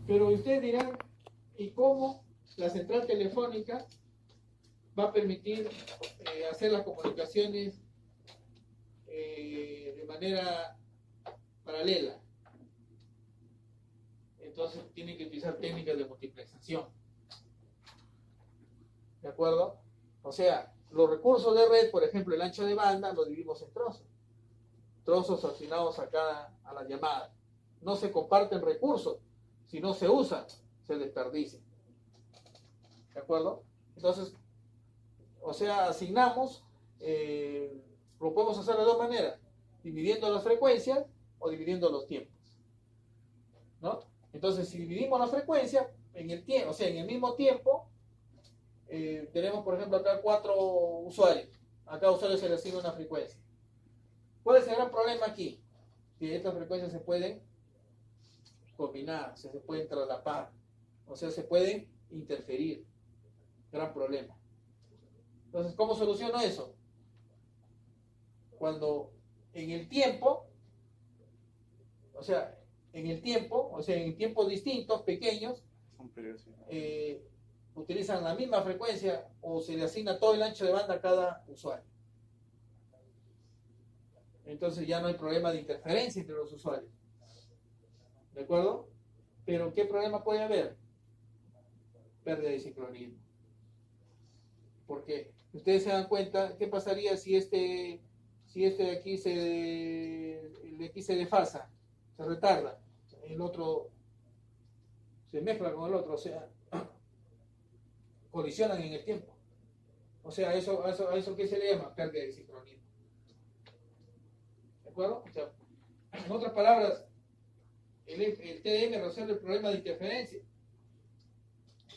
Pero ustedes dirán, ¿y cómo la central telefónica va a permitir hacer las comunicaciones de manera paralela? Entonces tienen que utilizar técnicas de multiplexación. ¿De acuerdo? O sea, los recursos de red, por ejemplo, el ancho de banda, lo dividimos en trozos. Trozos asignados a la llamada. No se comparten recursos. Si no se usan, se desperdician. ¿De acuerdo? Entonces, o sea, asignamos, lo podemos hacer de dos maneras, dividiendo las frecuencias o dividiendo los tiempos. ¿No? Entonces, si dividimos la frecuencia en el tiempo, o sea, en el mismo tiempo, tenemos, por ejemplo, acá 4 usuarios. A cada usuario se le asigna una frecuencia. ¿Cuál es el gran problema aquí? Que estas frecuencias se pueden combinar, o sea, se pueden traslapar, o sea, se pueden interferir. Gran problema. Entonces, ¿cómo soluciono eso? Cuando en el tiempo, en tiempos distintos, pequeños, utilizan la misma frecuencia o se le asigna todo el ancho de banda a cada usuario. Entonces ya no hay problema de interferencia entre los usuarios. ¿De acuerdo? Pero ¿qué problema puede haber? Pérdida de sincronismo. Porque ustedes se dan cuenta, ¿qué pasaría si este de aquí el de aquí se desfasa, se retarda, el otro se mezcla con el otro, o sea, colisionan en el tiempo? O sea, a eso ¿qué se le llama? Pérdida de sincronismo. ¿De acuerdo? O sea, en otras palabras, el TDM resuelve el problema de interferencia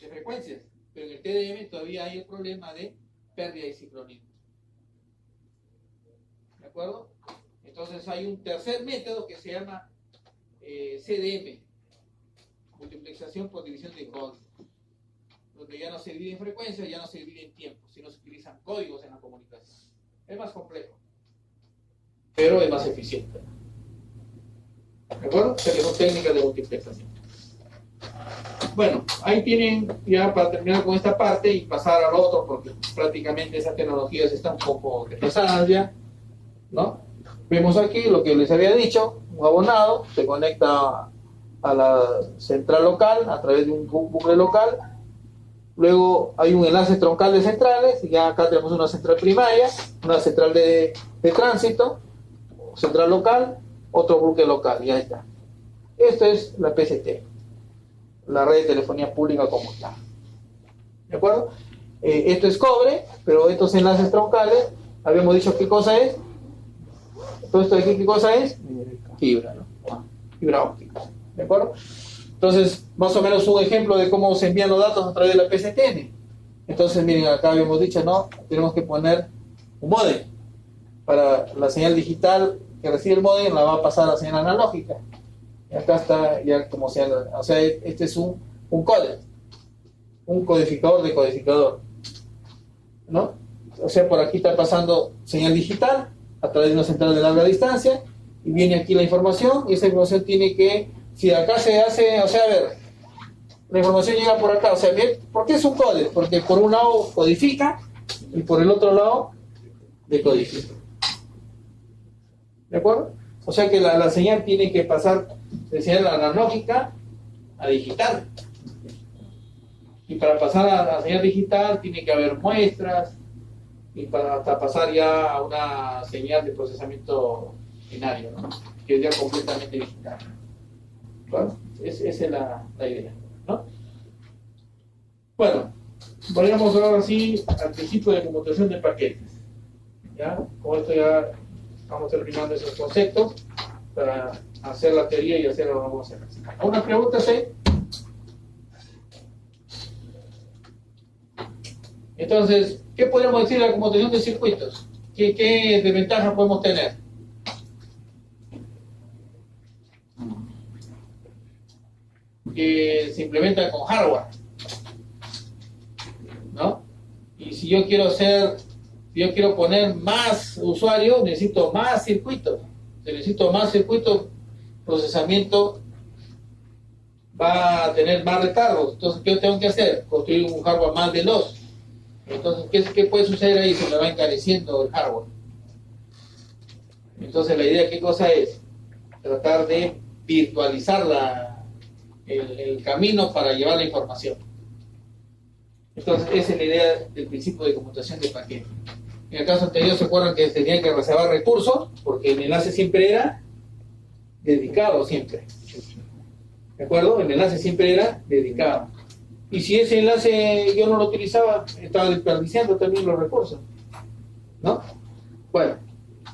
de frecuencias, pero en el TDM todavía hay el problema de pérdida de sincronismo. ¿De acuerdo? Entonces hay un tercer método que se llama CDM, multiplexación por división de código, donde ya no se divide en frecuencia, ya no se divide en tiempo, sino se utilizan códigos en la comunicación. Es más complejo, pero es más eficiente. ¿De acuerdo? O sea que son técnicas de multiplexación. Bueno, ahí tienen ya para terminar con esta parte y pasar al otro, porque prácticamente esas tecnologías están un poco desfasadas ya, ¿no? Vemos aquí lo que les había dicho: un abonado se conecta a la central local a través de un bucle local. Luego hay un enlace troncal de centrales, y ya acá tenemos una central primaria, una central de tránsito, central local, otro bucle local, y ahí está. Esto es la PCT, la red de telefonía pública conmutada. ¿De acuerdo? Esto es cobre, pero estos enlaces troncales, habíamos dicho qué cosa es. Todo esto de aquí, ¿qué cosa es? Fibra, ¿no? Fibra óptica. ¿De acuerdo? Entonces, más o menos un ejemplo de cómo se envían los datos a través de la PCTN. Entonces, miren, acá habíamos dicho, ¿no? Tenemos que poner un módem. Para la señal digital que recibe el módem, la va a pasar a la señal analógica. Y acá está ya como señal. O sea, este es un códec. Un codificador de codificador, ¿no? O sea, por aquí está pasando señal digital a través de una central de larga distancia, y viene aquí la información, y esa información tiene que, si acá se hace, o sea, a ver, la información llega por acá, o sea, ¿por qué es un códec? Porque por un lado codifica y por el otro lado decodifica. ¿De acuerdo? O sea que la señal tiene que pasar de señal analógica a digital. Y para pasar a la señal digital tiene que haber muestras, y para hasta pasar ya a una señal de procesamiento binario, ¿no? Que es ya completamente digital. ¿Vale? Esa es la idea, ¿no? Bueno, volvemos ahora sí al principio de conmutación de paquetes. ¿Ya? Con esto ya estamos terminando esos conceptos para hacer la teoría y hacer lo que vamos a hacer. ¿Alguna pregunta, sí? Entonces, ¿qué podemos decir de la conmutación de circuitos? ¿Qué desventajas podemos tener? Que se implementa con hardware, ¿no? Y si yo quiero poner más usuarios, necesito más circuitos. Necesito más circuitos, procesamiento va a tener más recargos. Entonces, ¿qué tengo que hacer? Construir un hardware más veloz. Entonces, ¿qué puede suceder ahí? Se me va encareciendo el hardware. Entonces, la idea, ¿qué cosa es? Tratar de virtualizar el camino para llevar la información. Entonces, esa es la idea del principio de conmutación de paquete. En el caso anterior, ¿se acuerdan que tenían que reservar recursos? Porque el enlace siempre era dedicado, siempre. ¿De acuerdo? El enlace siempre era dedicado. Y si ese enlace yo no lo utilizaba, estaba desperdiciando también los recursos. ¿No? Bueno,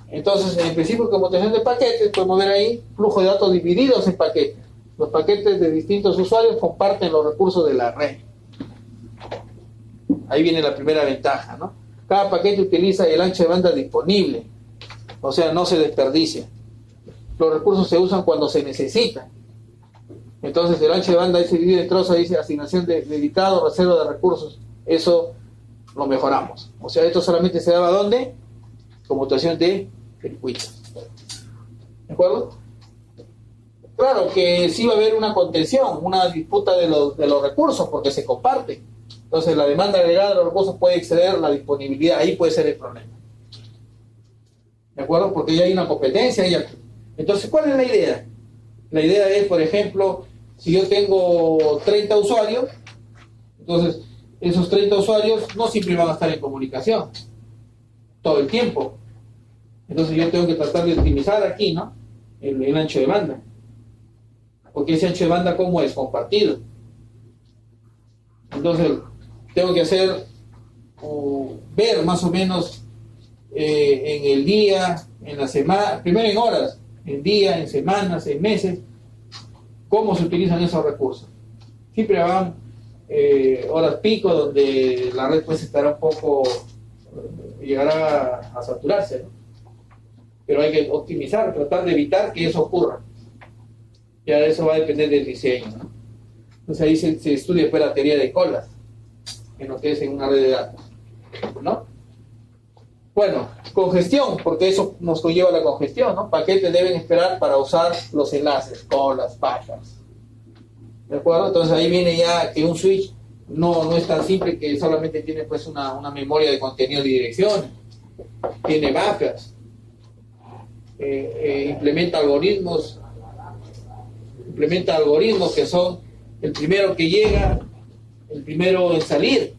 entonces, en el principio de conmutación de paquetes, podemos ver ahí flujo de datos divididos en paquetes. Los paquetes de distintos usuarios comparten los recursos de la red. Ahí viene la primera ventaja, ¿no? Cada paquete utiliza el ancho de banda disponible, o sea, no se desperdicia. Los recursos se usan cuando se necesitan. Entonces, el ancho de banda se divide en trozos, dice asignación de dedicado, reserva de recursos. Eso lo mejoramos. O sea, esto solamente se daba ¿dónde? Conmutación de circuitos. ¿De acuerdo? Claro que sí va a haber una contención, una disputa de los recursos, porque se comparte. Entonces, la demanda agregada de los recursos puede exceder la disponibilidad. Ahí puede ser el problema. ¿De acuerdo? Porque ya hay una competencia. Entonces, ¿cuál es la idea? La idea es, por ejemplo, si yo tengo 30 usuarios, entonces esos 30 usuarios no siempre van a estar en comunicación todo el tiempo. Entonces yo tengo que tratar de optimizar aquí, ¿no? El ancho de banda. Porque ese ancho de banda, ¿cómo es? Compartido. Entonces tengo que hacer ver más o menos en el día, en la semana, primero en horas, en día, en semanas, en meses, cómo se utilizan esos recursos. Siempre van horas pico donde la red pues estará un poco, llegará a saturarse, ¿no? Pero hay que optimizar, tratar de evitar que eso ocurra. Ya eso va a depender del diseño, ¿no? Entonces ahí se estudia pues la teoría de colas en lo que es en una red de datos, ¿no? Bueno, congestión, porque eso nos conlleva la congestión, ¿no? Paquetes deben esperar para usar los enlaces, colas, pajas. ¿De acuerdo? Entonces ahí viene ya que un switch no es tan simple que solamente tiene pues una memoria de contenido de direcciones. Tiene buffers. Implementa algoritmos que son el primero que llega, el primero en salir,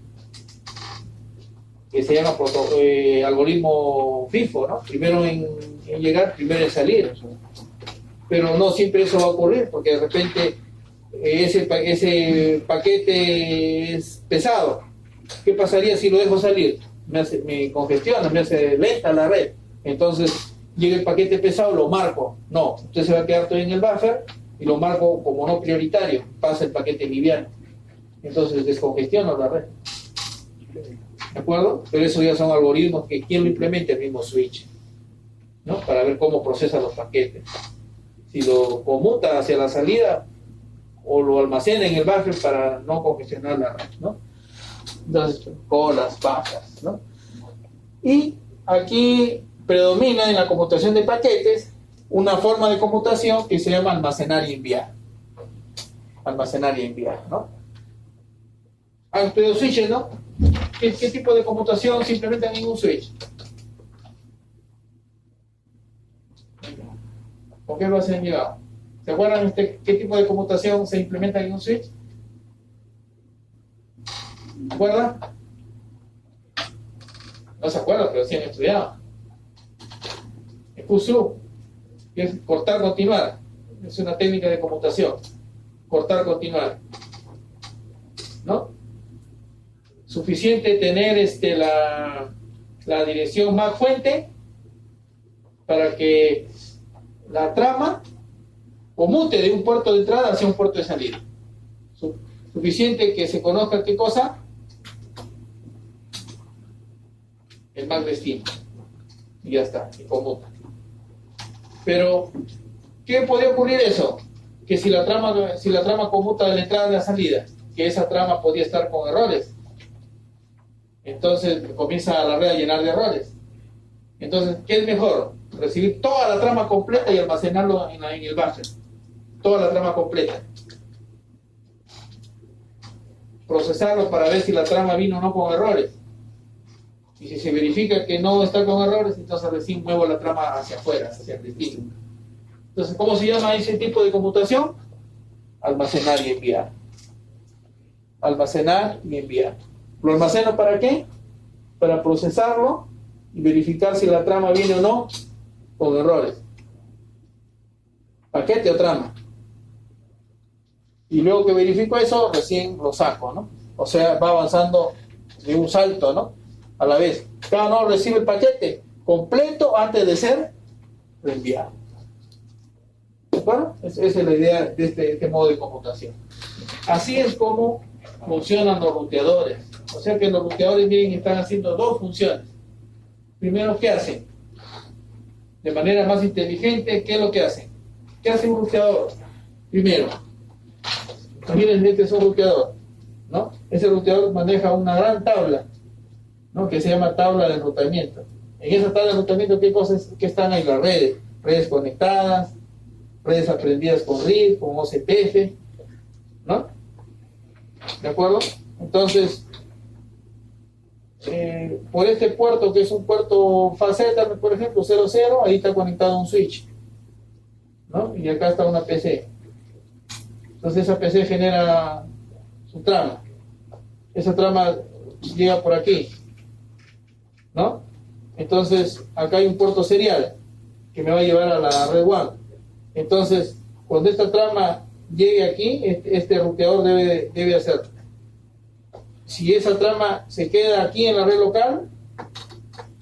que se llama algoritmo FIFO, ¿no? Primero en llegar, primero en salir. Pero no siempre eso va a ocurrir, porque de repente ese paquete es pesado. ¿Qué pasaría si lo dejo salir? Me congestiona, me hace lenta la red. Entonces llega el paquete pesado, lo marco. No, usted se va a quedar todo en el buffer y lo marco como no prioritario. Pasa el paquete liviano. Entonces descongestiona la red. ¿De acuerdo? Pero eso ya son algoritmos que quien lo implemente, el mismo switch, ¿no? Para ver cómo procesa los paquetes. Si lo conmuta hacia la salida o lo almacena en el buffer para no congestionar la red, ¿no? Entonces, colas, bajas, ¿no? Y aquí predomina en la computación de paquetes una forma de computación que se llama almacenar y enviar. Almacenar y enviar, ¿no? Han estudiado switches, ¿no? ¿Qué tipo de computación se implementa en un switch? ¿Por qué lo hacen llegado? ¿Se acuerdan qué tipo de computación se implementa en un switch? ¿Se acuerdan? No se acuerdan, pero sí han estudiado. El QSU, que es cortar, continuar. Es una técnica de computación. Cortar, continuar. ¿No? Suficiente tener la dirección MAC fuente para que la trama conmute de un puerto de entrada hacia un puerto de salida. Suficiente que se conozca qué cosa, el MAC destino, y ya está, y conmuta. Pero ¿qué podría ocurrir eso? Que si la trama conmuta de la entrada a la salida, que esa trama podía estar con errores, entonces comienza la red a llenar de errores. Entonces, ¿qué es mejor? Recibir toda la trama completa y almacenarlo en el buffer. Toda la trama completa. procesarlo para ver si la trama vino o no con errores. Y si se verifica que no está con errores, entonces recién muevo la trama hacia afuera, hacia el destino. Entonces, ¿cómo se llama ese tipo de computación? Almacenar y enviar. Almacenar y enviar. ¿Lo almaceno para qué? Para procesarlo y verificar si la trama viene o no con errores. Paquete o trama. Y luego que verifico eso, recién lo saco, ¿no? O sea, va avanzando de un salto, ¿no? A la vez. Cada uno recibe el paquete completo antes de ser reenviado. ¿De acuerdo? Esa es la idea de este modo de computación. Así es como funcionan los ruteadores. O sea que los ruteadores, miren, están haciendo dos funciones. Primero, ¿qué hacen? De manera más inteligente, ¿qué es lo que hacen? ¿Qué hace un ruteador? Primero, miren, este es un ruteador, ¿no? Ese ruteador maneja una gran tabla, ¿no? Que se llama tabla de enrutamiento. En esa tabla de enrutamiento, ¿qué cosas que están ahí? Las redes. Redes conectadas, redes aprendidas con RID, con OCPF, ¿no? ¿De acuerdo? Entonces, por este puerto, que es un puerto faceta, por ejemplo, 00, ahí está conectado un switch, ¿no? Y acá está una PC. Entonces esa PC genera su trama. Esa trama llega por aquí, ¿no? Entonces acá hay un puerto serial que me va a llevar a la red WAN. Entonces, cuando esta trama llegue aquí, este ruteador debe hacer. Si esa trama se queda aquí en la red local,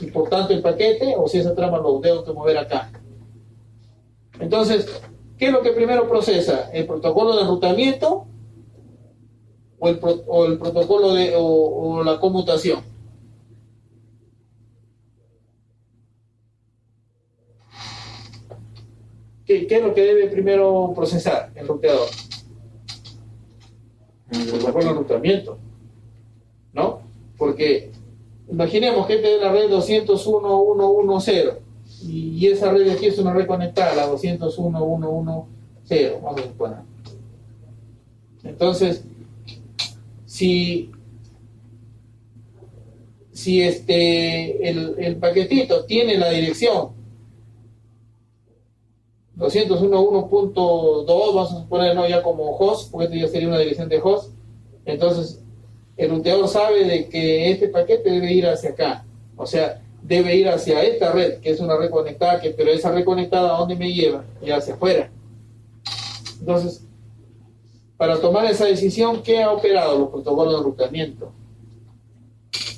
y por tanto el paquete, o si esa trama lo debo mover acá. Entonces, ¿qué es lo que primero procesa? ¿El protocolo de enrutamiento o el protocolo o la conmutación? ¿Qué es lo que debe primero procesar el ruteador? El protocolo de enrutamiento, ¿no? Porque imaginemos que esta es la red 201.1.1.0 y esa red de aquí es una red conectada, la 201.1.1.0, vamos a suponer. Entonces, si el paquetito tiene la dirección 201.1.2, vamos a suponerlo ya como host, porque esto ya sería una dirección de host. Entonces, el ruteador sabe de que este paquete debe ir hacia acá, o sea, debe ir hacia esta red, que es una red conectada, pero esa red conectada, ¿a dónde me lleva? Ya hacia afuera. Entonces, para tomar esa decisión, ¿qué ha operado? Los protocolos de enrutamiento.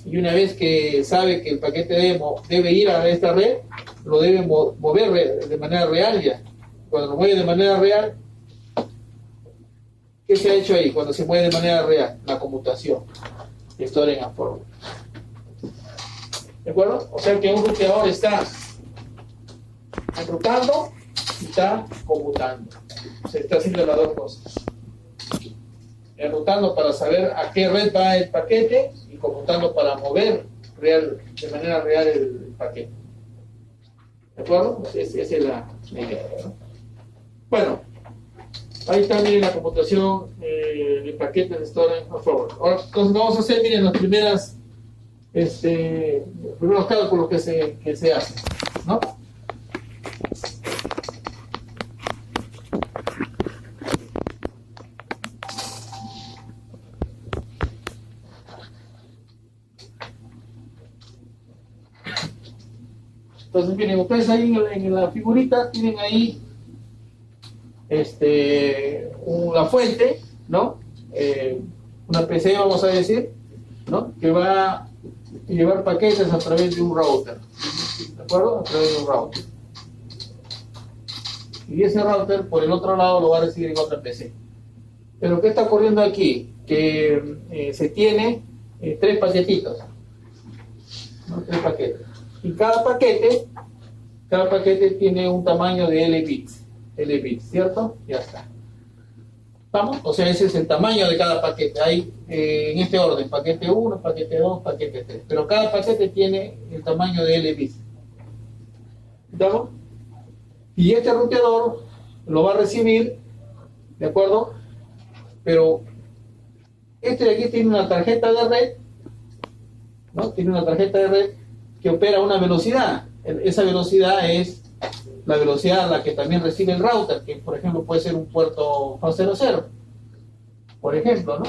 Y una vez que sabe que el paquete debe ir a esta red, lo debe mover de manera real ya. Cuando lo mueve de manera real, ¿qué se ha hecho ahí? Cuando se mueve de manera real, la conmutación, storing and forward. ¿De acuerdo? O sea que un ruteador está enrutando y está conmutando. Se está haciendo las dos cosas. Enrutando para saber a qué red va el paquete y conmutando para mover de manera real el paquete. ¿De acuerdo? Esa es la idea, ¿no? Bueno, ahí está, miren, la computación del paquete de storing and forward. Ahora, entonces vamos a hacer, miren, los primeros cálculos que se hacen, ¿no? Entonces, miren, ustedes ahí en la figurita tienen ahí una fuente, ¿no? Una PC, vamos a decir, ¿no? Que va a llevar paquetes a través de un router, ¿de acuerdo? A través de un router. Y ese router, por el otro lado, lo va a recibir en otra PC. Pero ¿qué está ocurriendo aquí? Que se tiene 3 paquetitos, ¿no? 3 paquetes. Y cada paquete tiene un tamaño de L bits, ¿cierto? Ya está. ¿Estamos? O sea, ese es el tamaño de cada paquete. Hay en este orden, paquete 1, paquete 2, paquete 3. Pero cada paquete tiene el tamaño de L bits. ¿Estamos? Y este ruteador lo va a recibir, ¿de acuerdo? Pero este de aquí tiene una tarjeta de red, ¿no? Tiene una tarjeta de red que opera a una velocidad. Esa velocidad es la velocidad a la que también recibe el router, que por ejemplo puede ser un puerto H00, por ejemplo, ¿no?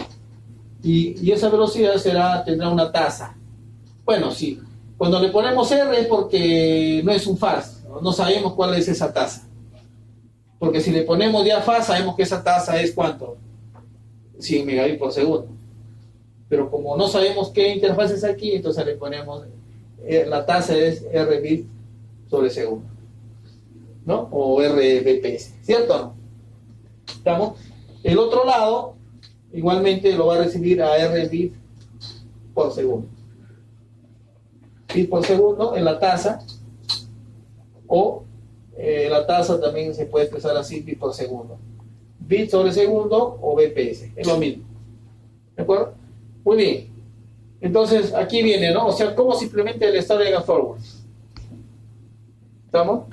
Y esa velocidad tendrá una tasa. Bueno, sí. Cuando le ponemos R es porque no es un fast, no sabemos cuál es esa tasa. Porque si le ponemos ya fast, sabemos que esa tasa es ¿cuánto? 100 megabits por segundo. Pero como no sabemos qué interfaz es aquí, entonces le ponemos, la tasa es R bit sobre segundo, ¿no? O RBPS, ¿cierto o no? ¿Estamos? El otro lado, igualmente lo va a recibir a R bit por segundo. Bit por segundo en la tasa, o la tasa también se puede expresar así, bit por segundo. Bit sobre segundo o BPS, es lo mismo. ¿De acuerdo? Muy bien. Entonces, aquí viene, ¿no? O sea, ¿cómo se implementa el Starting and Forward? ¿Estamos?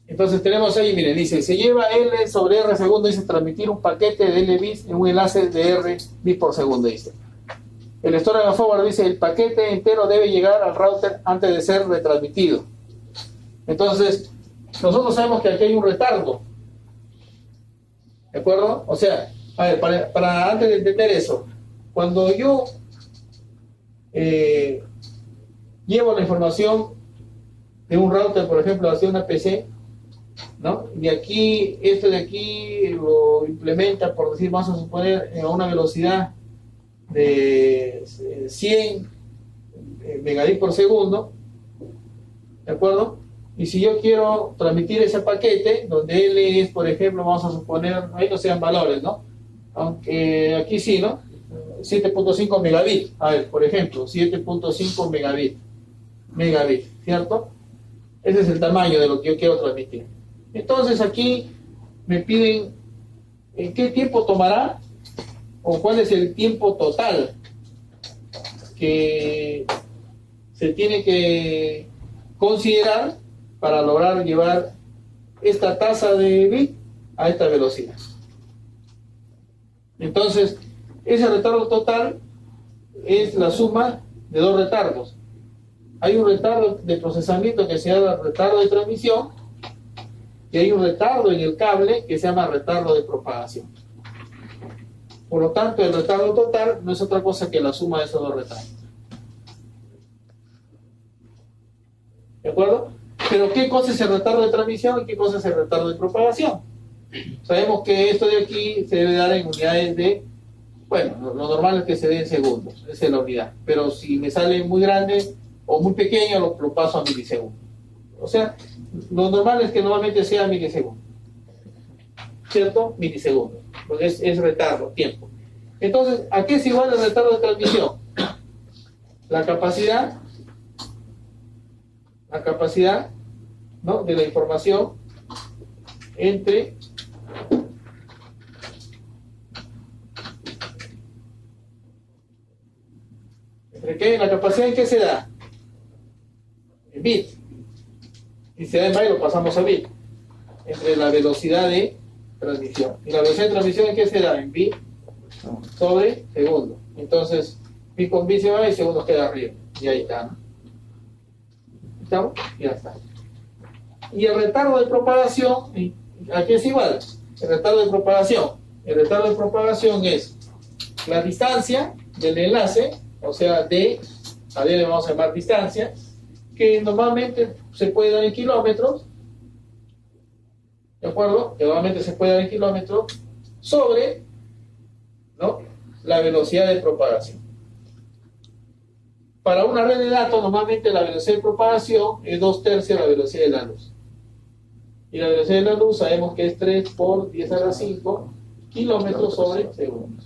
Entonces tenemos ahí, miren, dice, se lleva L sobre R segundo, dice, transmitir un paquete de L bits en un enlace de R bits por segundo, dice. El Storage and Forward dice, el paquete entero debe llegar al router antes de ser retransmitido. Entonces, nosotros sabemos que aquí hay un retardo. ¿De acuerdo? O sea, a ver, para antes de entender eso, cuando yo llevo la información de un router, por ejemplo, hacia una PC, ¿no? Y aquí, esto de aquí lo implementa, por decir, vamos a suponer, a una velocidad de 100 megabits por segundo, ¿de acuerdo? Y si yo quiero transmitir ese paquete, donde L es, por ejemplo, vamos a suponer, ahí no sean valores, ¿no? Aunque aquí sí, ¿no? 7.5 megabits, a ver, por ejemplo, 7.5 megabits, ¿cierto? Ese es el tamaño de lo que yo quiero transmitir. Entonces aquí me piden qué tiempo tomará o cuál es el tiempo total que se tiene que considerar para lograr llevar esta tasa de bit a esta velocidad. Entonces, ese retardo total es la suma de dos retardos. Hay un retardo de procesamiento que se llama retardo de transmisión y hay un retardo en el cable que se llama retardo de propagación. Por lo tanto, el retardo total no es otra cosa que la suma de esos dos retardos. ¿De acuerdo? Pero ¿qué cosa es el retardo de transmisión y qué cosa es el retardo de propagación? Sabemos que esto de aquí se debe dar en unidades de, bueno, lo normal es que se dé en segundos, esa es la unidad. Pero si me sale muy grande o muy pequeño, lo paso a milisegundos. O sea, lo normal es que normalmente sea milisegundos. ¿Cierto? Milisegundos. Porque es retardo, tiempo. Entonces, ¿a qué es igual el retardo de transmisión? La capacidad, ¿no?, de la información entre qué, la capacidad en qué se da en bit, y se da en byte, lo pasamos a bit, entre la velocidad de transmisión. Y la velocidad de transmisión en qué se da en bit sobre segundo. Entonces bit con bit se va y segundos queda arriba, y ahí está, ¿no? ¿Estamos? Ya está. Y el retardo de propagación, aquí es igual. El retardo de propagación es la distancia del enlace, o sea, a D le vamos a llamar distancia, que normalmente se puede dar en kilómetros, ¿de acuerdo? Que normalmente se puede dar en kilómetros, sobre, ¿no?, la velocidad de propagación. Para una red de datos, normalmente la velocidad de propagación es 2/3 de la velocidad de la luz. Y la velocidad de la luz sabemos que es 3 por 10 a la 5 kilómetros sobre segundos.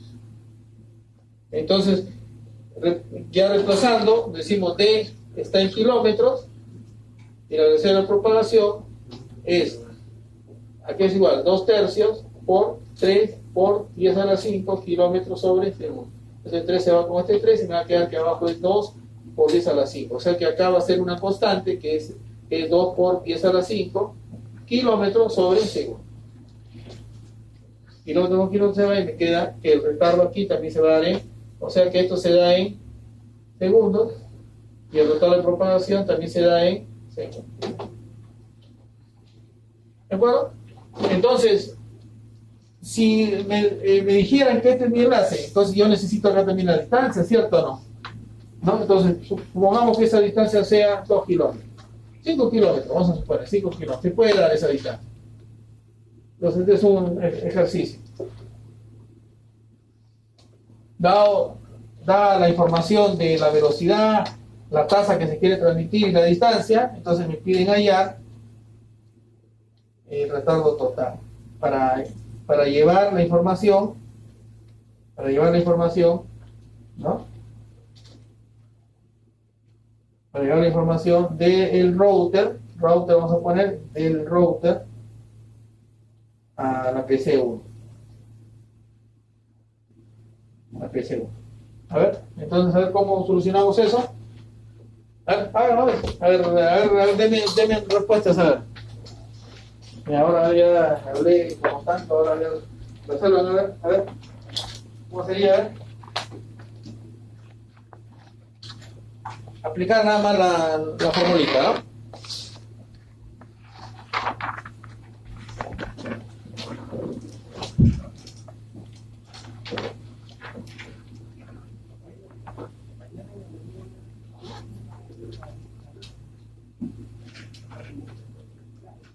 Entonces, ya reemplazando, decimos D está en kilómetros y la velocidad de la propagación es, aquí es igual, 2/3 por 3 por 10 a la 5 kilómetros sobre segundos. Entonces 3 se va con este 3 y me va a quedar que abajo es 2 por 10 a la 5. O sea que acá va a ser una constante que es 2 por 10 a la 5 kilómetros sobre segundo. Kilómetro con kilómetro se va y me queda que el retardo aquí también se va a dar en, o sea que esto se da en segundos y el retardo de propagación también se da en segundos. ¿De acuerdo? Entonces, si me dijeran que este es mi enlace, entonces yo necesito acá también la distancia, ¿cierto o no? ¿No? Entonces, supongamos que esa distancia sea 2 kilómetros. 5 kilómetros, vamos a suponer, 5 kilómetros. Se puede dar esa distancia. Entonces, este es un ejercicio. Dada la información de la velocidad, la tasa que se quiere transmitir y la distancia, entonces me piden hallar el retardo total para llevar la información, ¿no? Para llevar la información del router, vamos a poner del router a la PC1. La PC1. A ver, entonces a ver cómo solucionamos eso. A ver, denme respuestas, a ver. Y ahora ya hablé como tanto, ahora ya resuelvan, a ver, ¿cómo sería? A ver. Aplicar nada más la formulita, ¿no?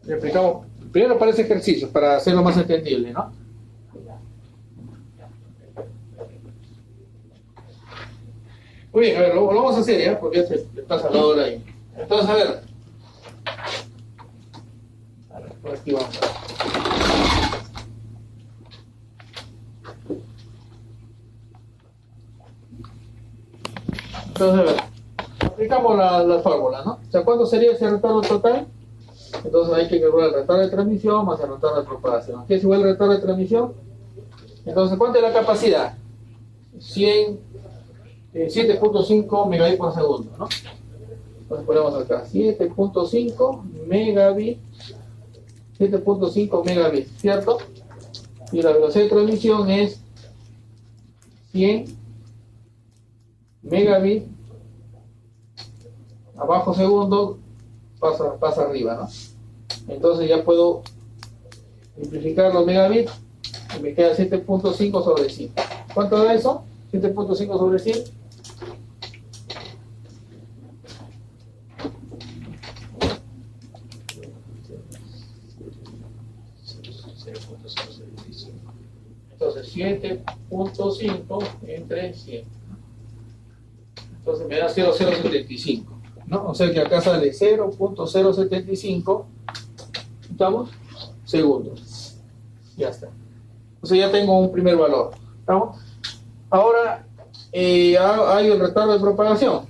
Le aplicamos primero para ese ejercicio, para hacerlo más entendible, ¿no? Muy bien, a ver, lo vamos a hacer ya, porque ya se pasa la hora ahí. Entonces, a ver, por aquí vamos a ver. Entonces, a ver, aplicamos la fórmula, ¿no? O sea, ¿cuánto sería ese retardo total? Entonces hay que calcular el retardo de transmisión más el retardo de propagación. ¿Qué es igual el retardo de transmisión? Entonces, ¿cuánto es la capacidad? 7.5 megabits por segundo, ¿no? Entonces ponemos acá 7.5 megabits, 7.5 megabits, ¿cierto? Y la velocidad de transmisión es 100 megabits abajo segundo, pasa arriba, ¿no? Entonces ya puedo simplificar los megabits y me queda 7.5 sobre 100. ¿Cuánto da eso? 7.5 sobre 100. Entonces 7.5 entre 100. Entonces me da 0.075, ¿no? O sea que acá sale 0.075, ¿estamos? Segundos. Ya está. Entonces ya tengo un primer valor, ¿estamos? Ahora hay el retardo de propagación.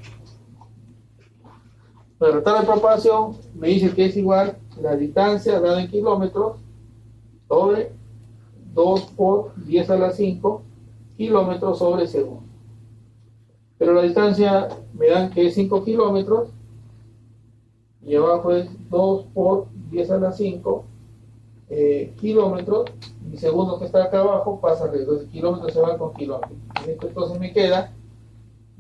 El retardo de propagación me dice que es igual la distancia dada en kilómetros sobre 2 por 10 a la 5 kilómetros sobre segundo. Pero la distancia me dan que es 5 kilómetros y abajo es 2 por 10 a la 5 kilómetros, y segundo que está acá abajo pasa arriba, entonces kilómetros se van con kilómetros. Entonces me queda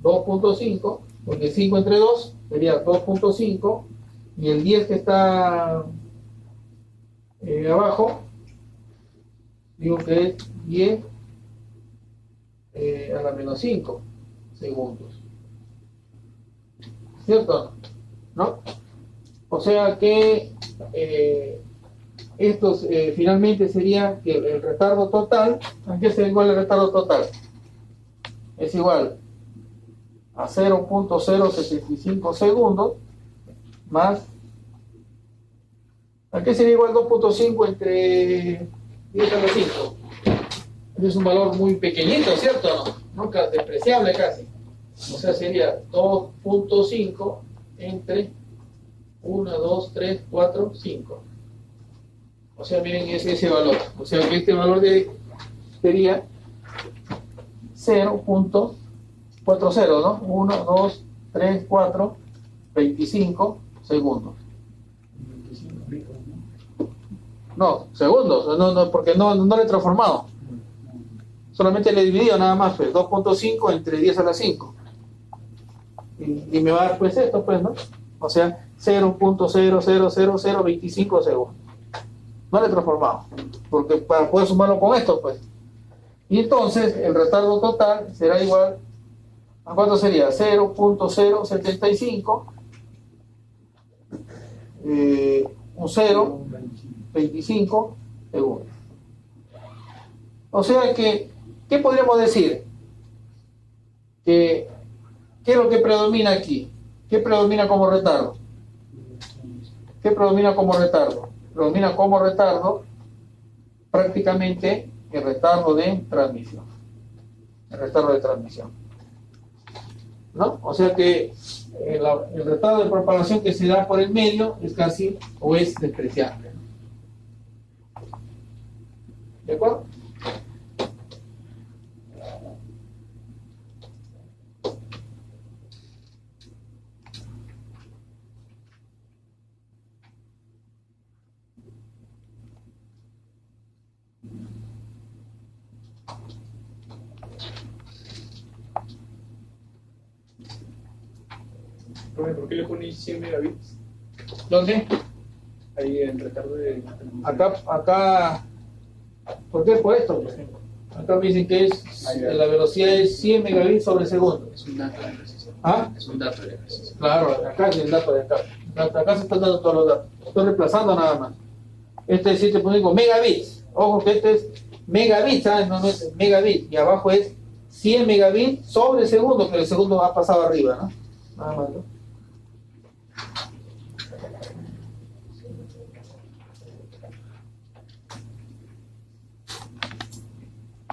2.5, porque 5 entre 2 sería 2.5, y el 10 que está abajo, digo que es 10 a la menos 5 segundos, ¿cierto? ¿No? O sea que esto finalmente sería que el retardo total, ¿a qué es igual el retardo total? Es igual a 0.075 segundos más, ¿a qué sería igual 2.5 entre 10 a la 5? Es un valor muy pequeñito, ¿cierto? No, nunca despreciable casi. O sea, sería 2.5 entre 1, 2, 3, 4, 5. O sea, miren ese valor. O sea, que este valor sería 0.40, ¿no? 1, 2, 3, 4, 25 segundos. No, segundos, porque no le he transformado. Solamente le he dividido nada más, pues, 2.5 entre 10 a la 5. Y me va a dar pues esto, pues, ¿no? O sea, 0.0000025 segundos. No le he transformado, porque para poder sumarlo con esto, pues. Y entonces el retardo total será igual a ¿cuánto sería? 0.075 un 0.25 segundos. O sea que, ¿qué podríamos decir? ¿Qué es lo que predomina aquí? ¿Qué predomina como retardo? ¿Qué predomina como retardo? Predomina como retardo prácticamente el retardo de transmisión. El retardo de transmisión. ¿No? O sea que el retardo de propagación que se da por el medio es casi o es despreciable. ¿De acuerdo? ¿Por qué le ponéis 100 megabits? ¿Dónde? Ahí en retardo de... Acá, ¿por qué por esto? Por ejemplo? Acá me dicen que la velocidad es 100 megabits sobre segundo. Es un dato de ejercicio. ¿Ah? Es un dato de ejercicio. Claro, acá es el dato de acá. Acá se están dando todos los datos. Estoy reemplazando nada más. Este es 7.5 megabits. Ojo que este es megabits, ¿sabes? No es megabits. Y abajo es 100 megabits sobre segundo, que el segundo ha pasado arriba, ¿no? Nada más, ¿no?